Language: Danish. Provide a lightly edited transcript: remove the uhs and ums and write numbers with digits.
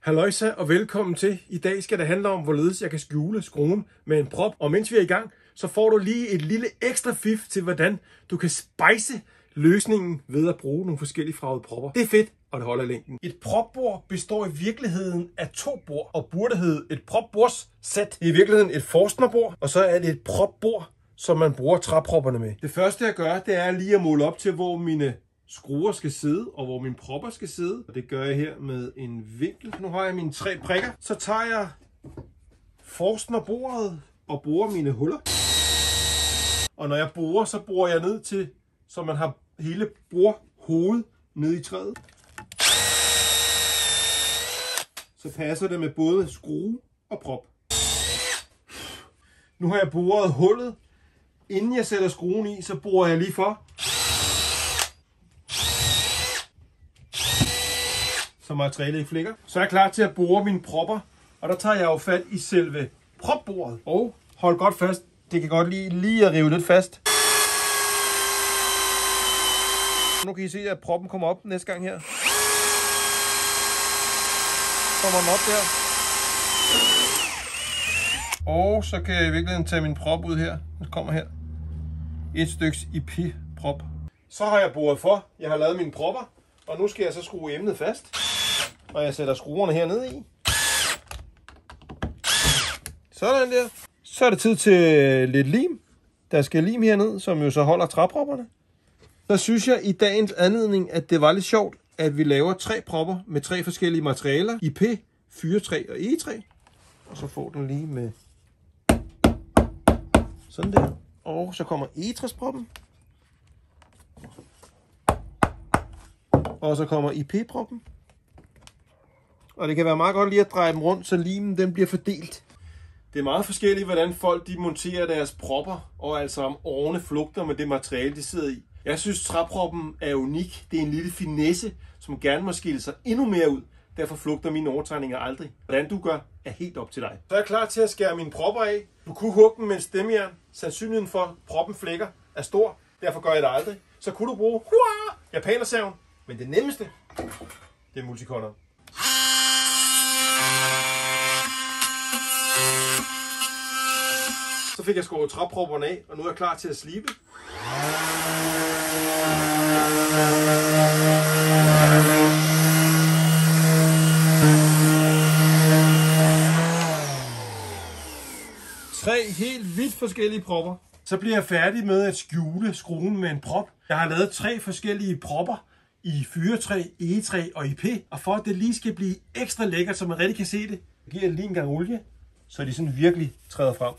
Halløjsa og velkommen til. I dag skal det handle om, hvorledes jeg kan skjule skruen med en prop. Og mens vi er i gang, så får du lige et lille ekstra fif til, hvordan du kan spice løsningen ved at bruge nogle forskellige farvede propper. Det er fedt, og det holder i længden. Et propbord består i virkeligheden af 2 bord, og burde hedde et propbordssæt. Det er i virkeligheden et Forstnerbord, og så er det et propbord, som man bruger træpropperne med. Det første jeg gør, det er lige at måle op til, hvor mine skruer skal sidde, og hvor mine propper skal sidde. Og det gør jeg her med en vinkel. Nu har jeg mine 3 prikker. Så tager jeg Forstnerbordet og borer mine huller. Og når jeg borer, så borer jeg ned til, så man har hele bordhovedet nede i træet. Så passer det med både skrue og prop. Nu har jeg boret hullet. Inden jeg sætter skruen i, så borer jeg lige for. Så materialet ikke flikker. Så er jeg klar til at bore mine propper. Og der tager jeg jo fat i selve propbordet. Og hold godt fast. Det kan godt lige at rive lidt fast. Nu kan I se, at proppen kommer op næste gang her. Kommer den op der. Og så kan jeg i virkeligheden tage min prop ud her. Den kommer her. Et styks IP-prop. Så har jeg boret for. Jeg har lavet mine propper. Og nu skal jeg så skrue emnet fast. Og jeg sætter skruerne hernede i. Sådan der. Så er det tid til lidt lim. Der skal lim hernede, som jo så holder træpropperne. Så synes jeg i dagens anledning, at det var lidt sjovt, at vi laver 3 propper med 3 forskellige materialer. IP, fyrretræ og egetræ. Og så får den lige med sådan der. Og så kommer egetræsproppen. Og så kommer IP-proppen. Og det kan være meget godt lige at dreje dem rundt, så limen den bliver fordelt. Det er meget forskelligt, hvordan folk de monterer deres propper, og altså om årene flugter med det materiale, de sidder i. Jeg synes, træproppen er unik. Det er en lille finesse, som gerne må skille sig endnu mere ud. Derfor flugter mine overtegninger aldrig. Hvordan du gør, er helt op til dig. Så er jeg klar til at skære mine propper af. Du kunne hugge dem med en stemmejern. Sandsynligheden for, at proppen flækker, er stor. Derfor gør jeg det aldrig. Så kunne du bruge japanersaven. Men det nemmeste, det er multicutter. Så fik jeg skåret træpropperne af, og nu er jeg klar til at slibe. Tre helt vidt forskellige propper. Så bliver jeg færdig med at skjule skruen med en prop. Jeg har lavet 3 forskellige propper i fyrretræ, egetræ og IP. Og for at det lige skal blive ekstra lækkert, så man rigtig kan se det, giver jeg lige en gang olie, så de sådan virkelig træder frem.